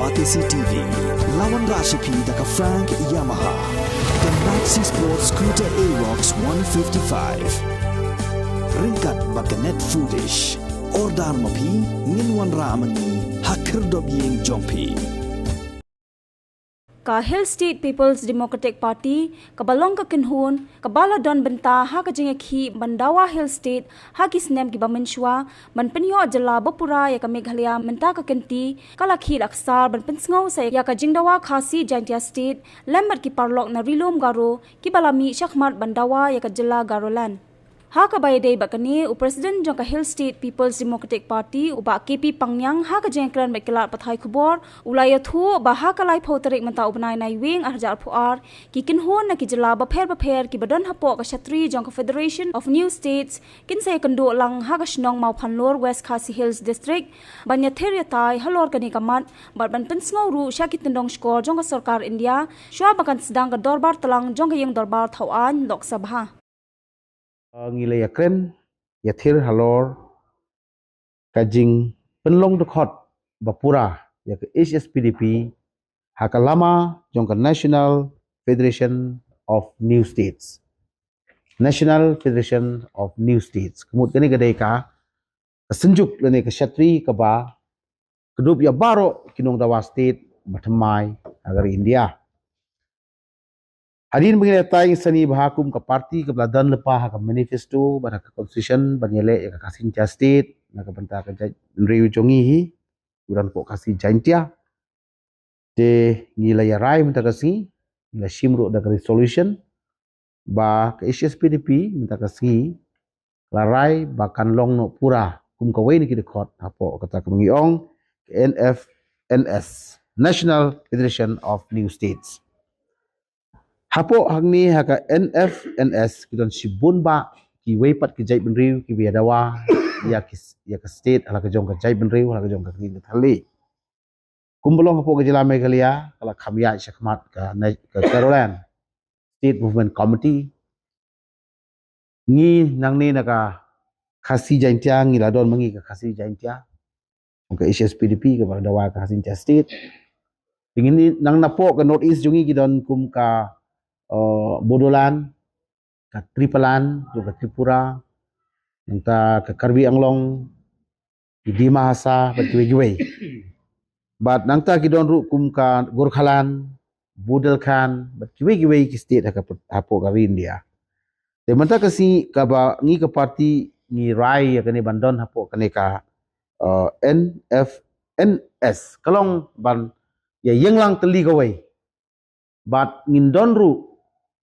Batisi TV, lawan Rashipi daka Frank Yamaha, the Maxi Sports Scooter Aerox 155. Ringkat baganet foodish, ordar mapi, nginwan ramani, hakir dobyeng jompi. Ka Hill State People's Democratic Party kabalong ka kinhun kabala don benta ha ka jingekhi Bandawa Hill State ha kisnem ki bamenshwa man penyo jala bapura ya ka Meghalaya menta ka kenti kalakhi aksar ban pensngau sa ya ka jingdawa khasi Jaintia State lembat ki parlok na rilom garo ki balami shakhmat Bandawa ya ka jala garolan. Ha ka bayade bakani u President jong ka Hill State People's Democratic Party uba KP Pangyang ha ka jengkran mekelat pathai khubor ulaya thu ba ha ka lai photarik menta ubnai nai wing arjar phuar ki kinhon na ki jala ba pher ki badon hapo ka Shatri jong ka Federation of New States kin se kando lang ha ka shnong mau phanlor West Khasi Hills District banya theria tai halor kani kamat bar ban pensngau ru sha ki tendong skor jong ka sarkar India shwa bakan sedang ka dorbar talang jong ka yeng dorbar thawan Lok Sabha ngilai akren yathir halor kajing penlong dekhot bapura ya ke HSPDP hakalama jongka National Federation of New States kemut kene gadai ka senjuk lene ke Shatri ka ba kedup ya baro kinong dawa state batamai agar India Hadin mengenai seni bahakum ke parti ke beladan lepas ke manifesto pada ke constitution banyele ya kasih state nak bentar ke Riu Jongi hi uran pok kasih Jaintia de ngilai rai minta kasih ngilai shimru da resolution ba ke HSPDP minta kasih larai bakan long no pura kum kawai ni kidekot apo kata ke mengiong ke NFNS National Federation of New States Hapo hangni haka NFNS kidon sibun ba ki weipat ki jai benriu ki biadawa ya ke state ala ke jong ka jai benriu ala ke jong ka ngin thali kumbulong hapo ke jila Meghalaya kala khamya shakhmat ka Caroline State Movement Committee ngi nangni naka khasi Jaintia ngi ladon mangi ka khasi Jaintia ke HSPDP ke biadawa ka khasi state ingin nang napo ke North East jungi kidon kum ka Bodolan, ke Tripalan, juga Tripura, entah ke Karbi Anglong, di Dimahasa, berkiwe-kiwe. But nangta kidon rukum ka Gorkhalan, Budelkhan, berkiwe-kiwe ki state hapo ka India. Te manta kasi ka ba ngi ke parti ni rai ya kene bandon hapo kene ka NFNS. Kalong ban ya yenglang teli kawai. But ngindon ru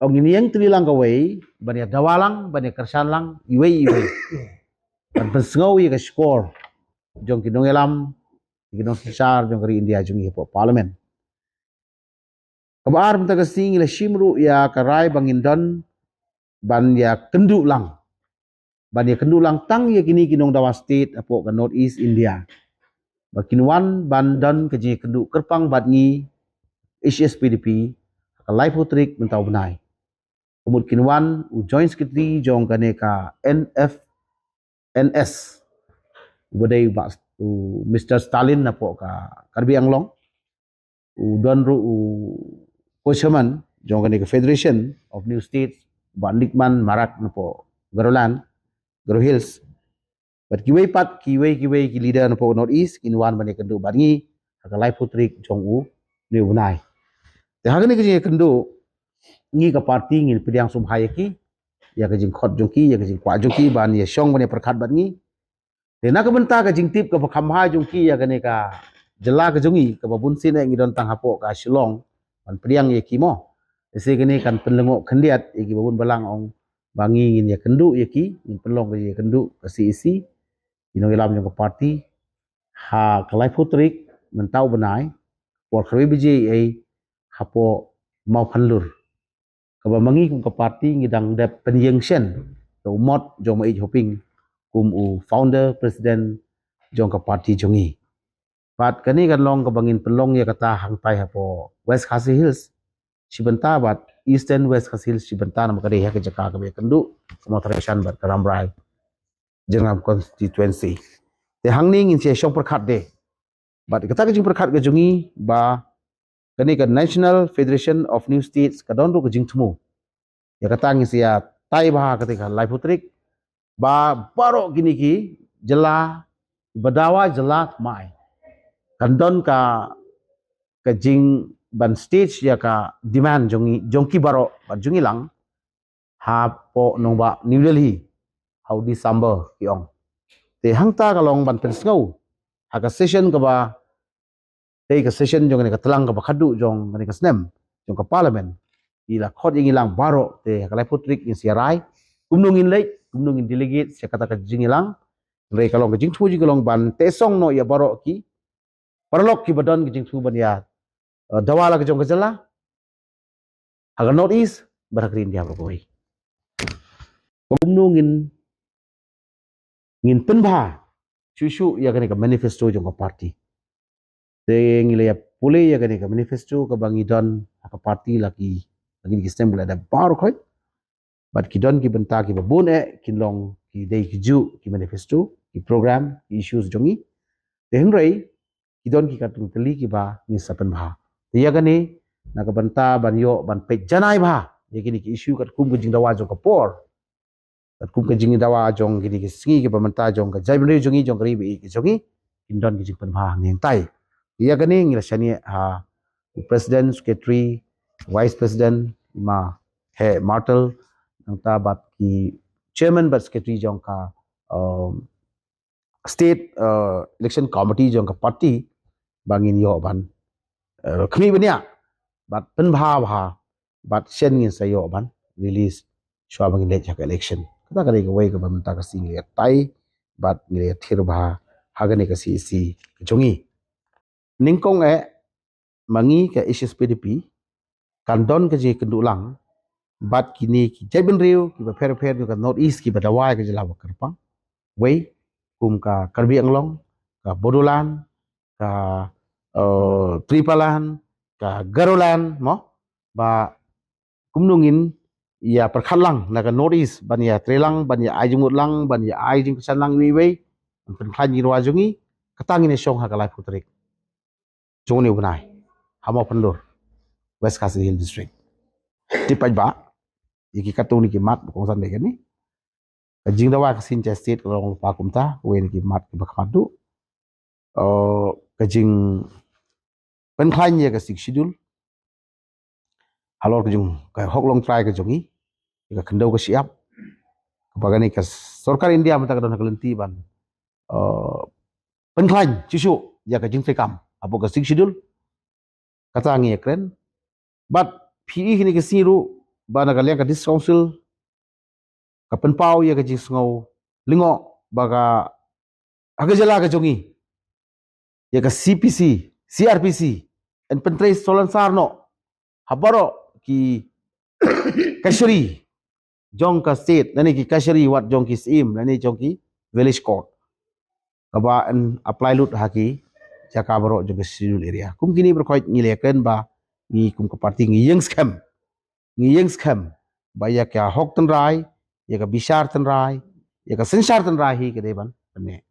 ngini yang telilang kawai banyak dawalang banyak kersan lang iwe dan pensengau ya ke skor jong kinong elam kinong sesar jong kari India jong ipo parlimen kabar minta kasing ila shimru ya karai bangindon ban ya kendu lang tang ya kini kinong dawa state apo ke North East India bakinwan bandan keji kendu kerpang badngi HSPDP kalai putrik mentau benai Umut kinwan u joint secretary jong kane ka NFNS bodai ba Mr. Stalin napo ka Karbi Anglong u donru u Kochaman jong kane ka Federation of New States Bandikman Marak napo Garolan Garo Hills but kiwei ki leader napo North East kinwan bane kendu bangi kalai putrik jong u ni unai te hagani ke kendu ngi ka parti ngi pidiang sumhaya ki ya ka jing khot jongki ya ka jing kwa jongki ban ya shong bane perkhat bat ngi te na ka benta ka jing tip ka khamha jongki ya ka ne ka jela ka jongi ka babun sin ngi don tang hapo ka Shillong ban pidiang ye ki mo ese gani kan penlengok khendiat ki babun balang ong bangi ngin ya kendu ye ki ngin penlong ka ye kendu ka CEC ino ilam jong ka parti ha kalai putrik mentau benai por khrebi biji ai hapo mau phanlur kaba mangi kum ka parti ngidang dep penyengsen to mot jong mai hoping kum u founder president jong ka parti jongi pat kani kan long ka bangin pelong ya kata hang pai hapo West Khasi Hills sibenta bat Eastern West Khasi Hills sibenta nam kade ha ke jaka ka be kendu motoration bat karamrai jengam constituency te hangning in se shong perkhat de But kata kejing perkat kejungi ba kani ka National Federation of New States kadon ru kejing temu. Ya kata ngi sia tai bah ketika live putrik ba baro gini ki jela badawa jela mai. Kandon ka kejing ban stage ya ka demand jongki baro ba jungi lang ha po nong ba New Delhi how December kiong. Te hangta kalong ban pensngau ha ka session ka ba te ka session jong ka telang ka ba khadu jong ka snem jong ka parliament ila khot yang ilang baro te ka live putrik in siarai kumnungin delegate sia kata ka jing ilang rei kalong ka jing thu ji kalong ban te song no ya baro ki parlok ki badon ki jing thu ban ya dawala ka jong ka jala aga north east barakrin dia berkoi kumnungin ngin penba cucu ya kani ka manifesto jong ka party te ngile ya pule ya kani ka manifesto ka bangi don ka party lagi ki stem bula da bar khoi but ki don ki benta ki babun kinlong ki dei ki ju ki manifesto ki program ki issues jongi te henrei ki don ki katung teli ki ba ni sapan bha te ya kani na ka benta ban yo ban pe janai bha ye kini ki issue kat kum jing dawa jong ka por kat kum jing dawa jong kini ki singi ki benta jong ka jai bri jongi jong kri bi ki jongi kin don ki jing pan bha ngeng tai ya kani ngila shani ha president secretary vice president ma he martel nang ta bat ki chairman bat secretary jong ka state election committee jong ka party bangin yo ban khmi bania bat pen bha bat shen ngin sa yo ban release shwa bangin le chak election kata kare ka wei ka ban ta ka sing le tai bat le thir bha hagane ka si jongi ningkong mangi ka HSPDP kandon ka je kendulang bat kini ki jaiben riu ki ba fer ka north east ki badawai ka jela kerpang wei kum ka Karbi Anglong ka Bodolan ka Tripalan ka Garolan mo ba kumnungin ya perkhalang na ka north east ban ya trelang ban ya ajungut lang ban ya ajing kesanlang wei pen khan ni wajungi katangin ni shong ha ka lai putrik joni bunai hama pendur West Khasi Hill District. Tipai ba, iki katung ni kimat bukong san deken ni. Jing dawa kasin cha state kalong lupa kumta, wen kimat ke bakmadu. Kajing penklain ya kasik schedule. Halor kajung ka hoklong try kajungi, ka kendau ka siap. Kapagani ka Sarkar India mata kadon kelenti ban. Penklain cucu ya kajing fekam, apo kasik schedule. Kata ngi kren. But PE kini kesiru bana kalian ka dis council ka penpau ya ka jisngau lingo baga agajala ka jongi ya ka CPC CRPC en pentre solan sarno habaro ki kashri jong ka state nani ki kashri wat jong ki sim nani jong ki village court kaba en apply lut haki jaka baro jong schedule area kum kini berkoit ngileken ba ni kum ka party ngi yang scam ba ya kya hok tan rai ya ka bishar tan rai ya ka sensar tan rai hi ke deban ne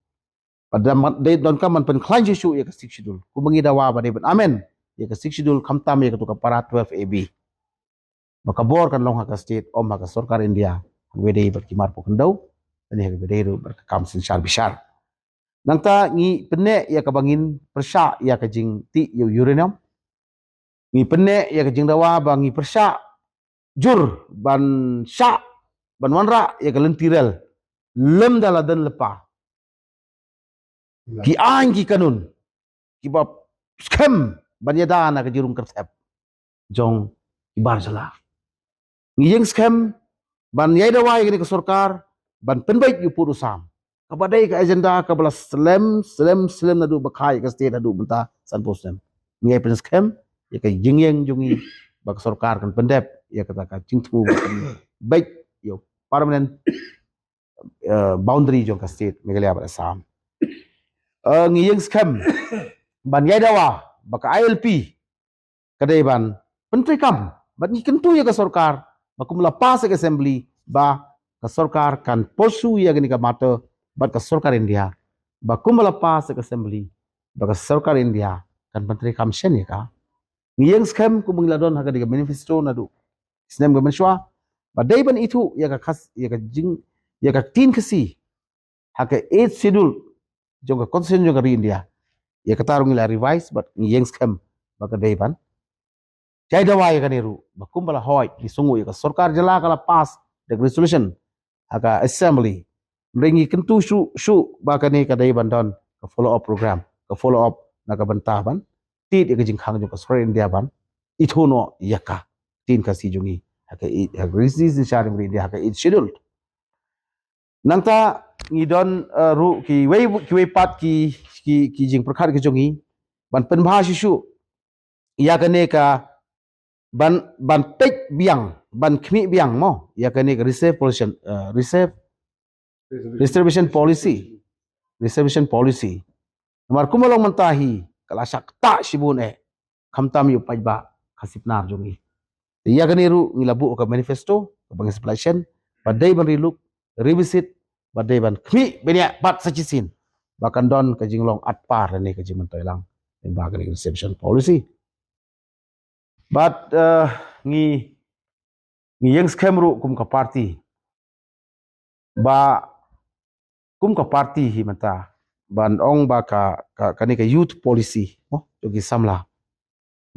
padam de don ka man pen khlain ju ya ka sik schedule kum ngi dawa ba deban amen ya ka sik schedule khamtam ya ka tu ka para 12 AB maka bor kan long ha ka state om ha ka Sarkar India wede ber kimar po kendau ani ha wede ru ber kam sensar bishar nangta ngi penne ya ka bangin persya ya ka jing ti uranium ngi penne ya kejing dawa bangi persya jur ban sya ban wanra ya kelentirel lem dala dan lepa ki an ki kanun ki bab scam ban ya dana ke jurung kersep jong ibar jala ngi yang scam ban ya dawa ya ke Sarkar ban penbaik yu puru sam kabadai ke agenda ka bala slam nadu bakai ke state nadu benta san posem ngi pen scam ya ka jingyeng jungi bak Sarkar kan pendep ya kata ka cingtu baik yo permanent boundary jong ka state Meghalaya pada sam ngiyeng scam ban yai dawa bak ILP kadai ban pentri kam ban kentu ya ka Sarkar bakum lepas ke assembly ba ka Sarkar kan posu ya gani ka mata bat ka Sarkar India bakum lepas ke assembly baka sarkar India kan menteri kamsen ya ka ngiyang scam ku mengladon haga diga manifesto nadu snem gaman shwa badai ban itu ya ka khas ya ka jing ya ka tin kasi haga 8 schedule jonga constitution jonga ri India ya ka tarung ila revise but ngiyang scam baka dai ban jai dawa ya ka neru bakum bala hoy ni sungu ya ka sarkar jala kala pass the resolution haga assembly ringi kentu shu baka ni ka dai ban don ka follow up program ka follow up na ka bantah ban tit ya jing khang jo ka sore India ban itu no yaka tin ka si jungi haka resist in sharing India haka it scheduled nangta ngidon ru ki wei pat ki jing prakhar ki jungi ban pen bha shu ya ka ne ka ban tek biang ban khmi biang mo ya ka ne ka reservation policy Namar kumalong mantahi kalasak ta sibun kamtam yu pajba kasipnar jungi. Iya ganiru ngilabu ka manifesto ka bangisplasion badai ban riluk revisit badai ban kmi benia pat sachisin bahkan don ka jinglong atpar ne ka jiman toilang in bagani reception policy. But ngi yang skemru kum ka party ba kum ka party hi mata ban ong ba ka kani ka youth policy jogi samla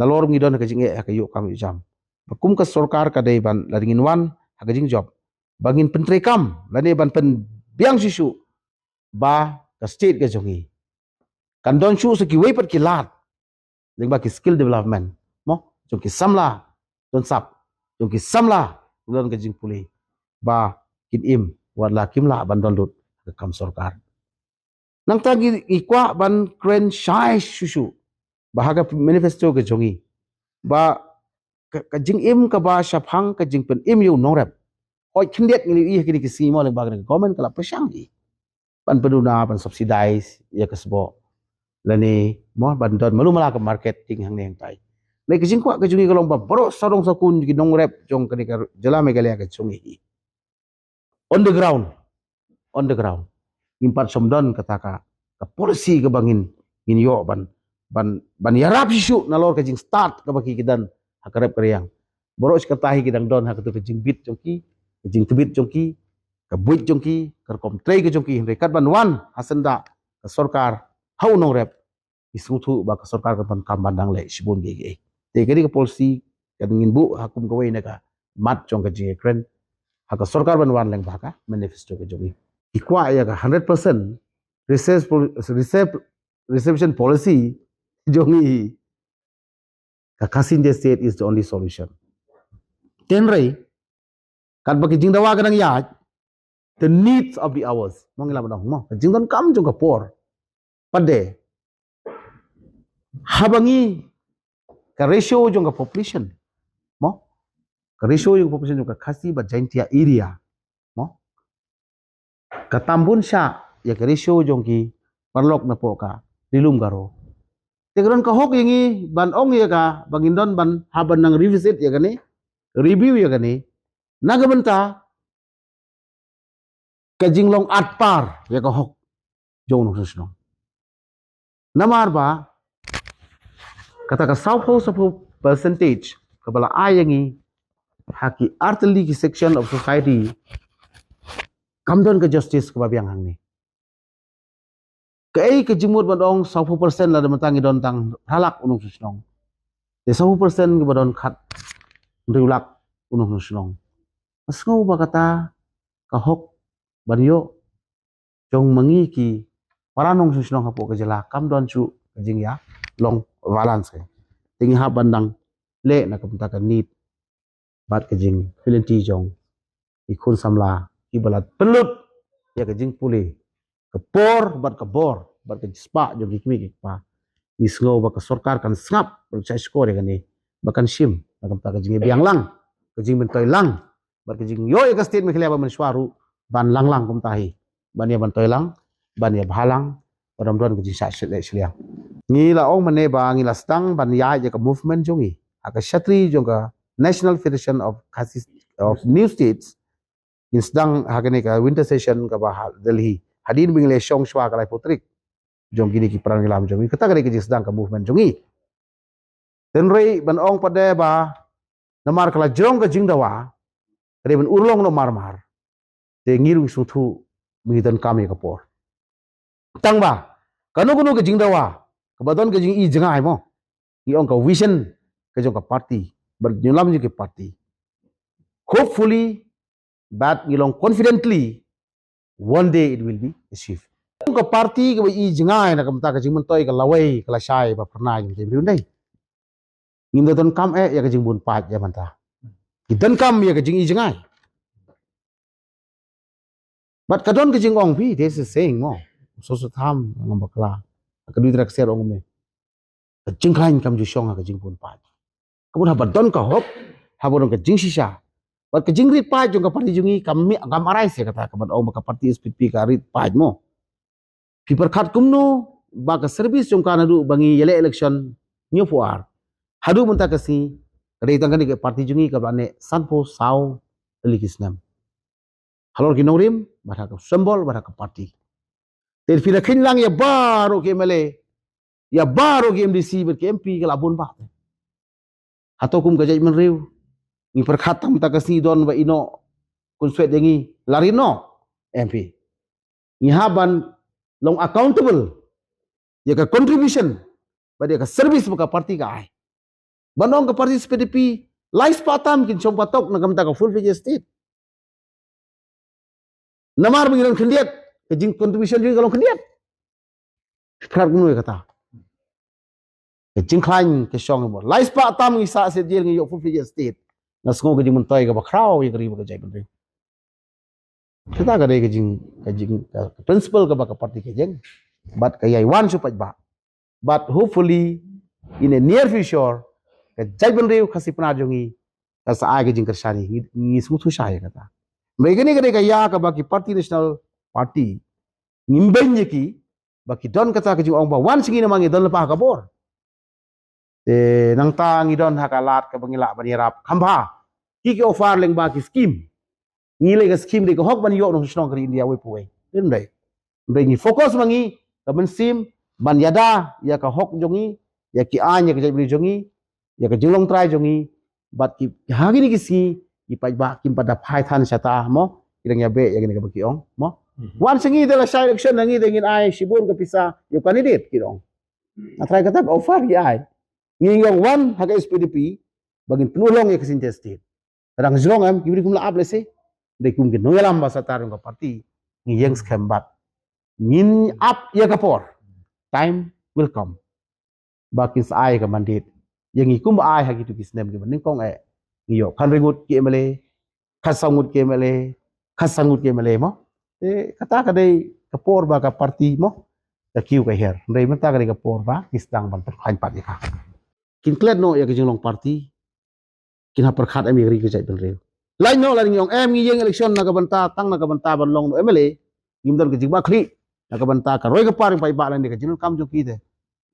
nalor ngi don ka jinge ka yu kam jam bakum ka sarkar ka dai ban laringin wan ha jing job bangin pentre kam lani ban pen biang sisu ba ka state ka jongi kan don shu ki wei pat ki lat ling ba ki skill development jogi samla don sap jogi samla don ka jing puli ba kin im wala kimla ban don lut ka kam sarkar nang tagi ikwa ban kren shai shushu bahaga manifesto ke jongi ba ka jing im ka ba shaphang ka jing pen im yu norap hoi khindet ngi i kini ki simo le baga government kala prasang i ban peduna ban subsidize ya kasbo lani mo ban don malu mala ka marketing hang neng tai le ki jing kwa ka jongi kalong ba bro sarong sakun ki norap jong kani ka jala megalaya ka jongi on the ground impat somdon kataka ka policy ka bangin inyo ban yarap sisu nalor ka jing start ka baki kidan hakarep karyang boros ka tahi kidang don hakatu ka jing bit jongki ka jing tubit jongki ka buit jongki ka kom trei ka jongki rekat ban wan hasanda ka sarkar hau nong rep isuthu ba ka sarkar ka ban kam bandang le sibun ge te kari ka policy ka ngin bu hakum ka wei na ka mat jong ka jing kren haka sarkar ban wan leng ba ka manifesto ka jongi ikwa ya ka 100% reception policy jongi ka kasin de state is the only solution tenrei kan baki jing dawa kadang ya the needs of the hours mongila badang mo jing don kam jong ka por pade habangi ka ratio jong ka population mo ka ratio jong population jong ka kasi ba jaintia area katambun sya ya ka ratio jongki parlok na po ka dilum garo tegron ka hok yangi ban ong ya ka bangindon ban haban nang revisit ya gani review ya gani nagabenta ka jinglong atpar ya ka hok jong no susno namar ba kata ka sapo percentage kabala ayangi haki artli ki section of society kamdon ke justice ke babiang hang ni kai ke jimur badong 100% la damatang idon tang halak unung susnong de 100% ke badon khat riulak unung susnong asngau ba kata ka hok banyo jong mangi ki paranong susnong hapo ke jela kamdon chu jing ya long balance ke tingi ha bandang le na kapta ka nit bat ke jing filenti jong ikun samla ibalat pelut ya ke jing puli ke por bat ke spa jong hikmi ke pa nisgo ba ke sarkar kan snap percaya skor ya ni bakan sim nakam ta ke jing biang lang ke jing bentoy lang bat ke jing yo ke state me khlia ba mensuaru ban lang kum tahi ban ya bentoy lang ban ya bhalang padam don ke jing sa seliang ni la ong mane ba ngi la stang ban ya ke movement jongi aka shatri jong ka National Federation of New States in sedang hakani ka winter session ka ba Delhi hadin bingle shong shwa ka lai putrik jong gini ki perang lam jongi kata kare ki sedang ka movement jongi ten rei ban ong pada ba namar kala jong ka jing dawa kare ban urlong no mar te ngiru suthu mi dan kami ka por tang ba kanu ka jing dawa ka badon ka jing I jangai mo I ong ka vision ka jong ka party ber nyulam ji ki party hopefully but ngilong confidently one day it will be achieved ka party ka I jangai na kam ta ka jing mentoi ka lawai ka la shai ba pernah jing te dai ngin don kam ya ka jing bun pat ya manta kidan kam ya ka jing I jangai but kadon ka jing ong pi this is saying mo so tham ngam bakla ka du trak ser ong me ka jing khain kam ju shong ka jing bun pat kabun ha badon ka hop ha bodon ka jing shisha but ka jing rit pat jong ka party jungi kami agam arai se kata ka bad ong ka party SPP ka rit pat mo piper khat kumno ba ka service jong ka nadu bangi yele election new puar hadu munta ka si re tang ka party jungi ka bane sanpo sau likisnam halor ki norim ba ka symbol ba ka party ter fila khin lang ya baro ke mele ya baro ke MDC ber ke MP ka labun ba hato kum ka jai men riu ni per khatam ta ka si don ba ino kun swet yangi larino MP ni haban long accountable ya ka contribution ba dia ka service ba ka party ka ai banong ka party PDP lais patam kin chom patok na kamta ka full fledged state namar bingiran khendiat ka jing contribution jing kalong khendiat khar gunu kata ka jing khlain ke shong bo lais patam ngi sa se jil ngi yo full fledged state na sngo ka jing muntai ka ba khrau ye kari ba ka jai ben kita ka dai ka jing principle ka ba ka party ka jing but ka yai wan su ba but hopefully in a near future ka jai ben riu khasi pana jongi ka sa ai ka jing kersani ngi su thu sha ye kata mereka ni ka ya ka ba ki party national party ngimben ye ki ba ki don kata ka jing ong ba wan singi na mangi don lepa ka bor nang ta ngi don ha ka lat ka bangila bani rap khamba ki offer leng ba ki scheme ngile ka scheme de ko hok ban yo no snong kri India we puwe tin dai ni focus mangi ka ban sim ban yada ya ka hok jongi ya ki anya ka jai jongi ya ka jinglong trai jongi bat ki hagi ni kisi ki pai ba kim pada phai than sata mo kirang ya be ya ni ka ba ki ong mo wan singi de la side election nangi de ngin ai sibun ka pisa yo candidate ki ong atrai kata offer ya ai ngiyong wan haga SPDP bagin penulong ya kesin state rang zrong am kibri kum la ap lese de kum ke noyalam basa tarung ka party ngiyang scam bat ngin up ya kapor time will come bakis ai ka mandate yang ikum ai hagi tu kisnem ke baning kong ngiyo kan ringut ke mele khasangut ke mele khasangut ke mele mo kata ka dei kapor ba ka party mo ta kiu ka her ndai mata ka dei kapor ba kisdang ban perkhain party ka kin klet no ya ke jinglong party kin ha perkhat ami ri ke jai ben reu lain no lain yong em ngi yeng election na ka banta tang na ka banta ban long no MLA ngimdon ke jingba khri na ka banta ka roi ka paring pai ba lan de ka jinul kam jo ki de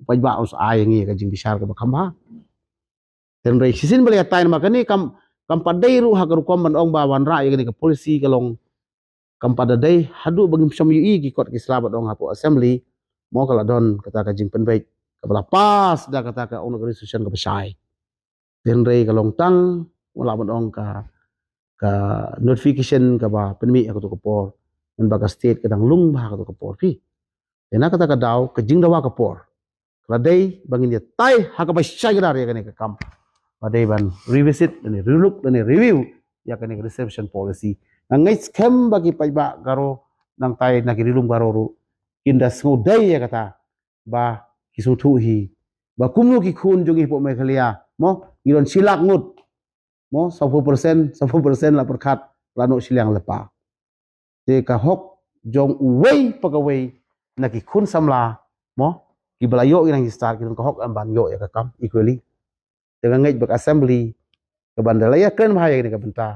pai ba us ai ngi ka jing bisar ka ba khamba ten rei sisin bele tain ma kani kam padai ru ha ka kom ban ong ba wan ra ye ka policy ka long kam padai hadu bagi som ui ki kot ki slabat ong ha po assembly mo kala don kata ka jing pen bai ka bala pas da kata ka ong organisation ka besai ten rei ka long tang wala ban ong ka notification ka ba penmi aku tu ka por men ba ka state ka dang lung ba ka tu ka por pi ena kata ka daw ka jing dawa ka por kladai bangin dia tai ha ka ba shai gar ya ka kam padai ban revisit dan relook dan review ya ka reception policy ngai scam bagi pai ba garo nang tai na ki rilum garo ru kinda sngo dai ya kata ba kisu thu hi ba kumnu ki khun jongi po Meghalaya mo ngiron silak ngut mo 10% la perkhat lano silang lepa te ka hok jong uwei pagawei na ki khun samla mo ki balayo inang star ki ka hok amban yo ya ka kam equally dengan ngai bak assembly ka bandalaya kren bahaya ni ka benta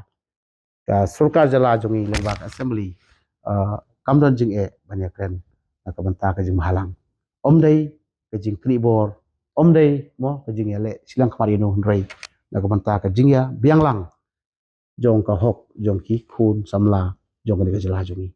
ka surkar jala jongi lembak assembly kam don jing banyak kren ka benta ka jing halang om dai ka jing kni bor om dai mo ka jing ele silang khamari no rei na ka benta ka jing ya biang lang jong ka hok jong ki khun samla jong ka jala jongi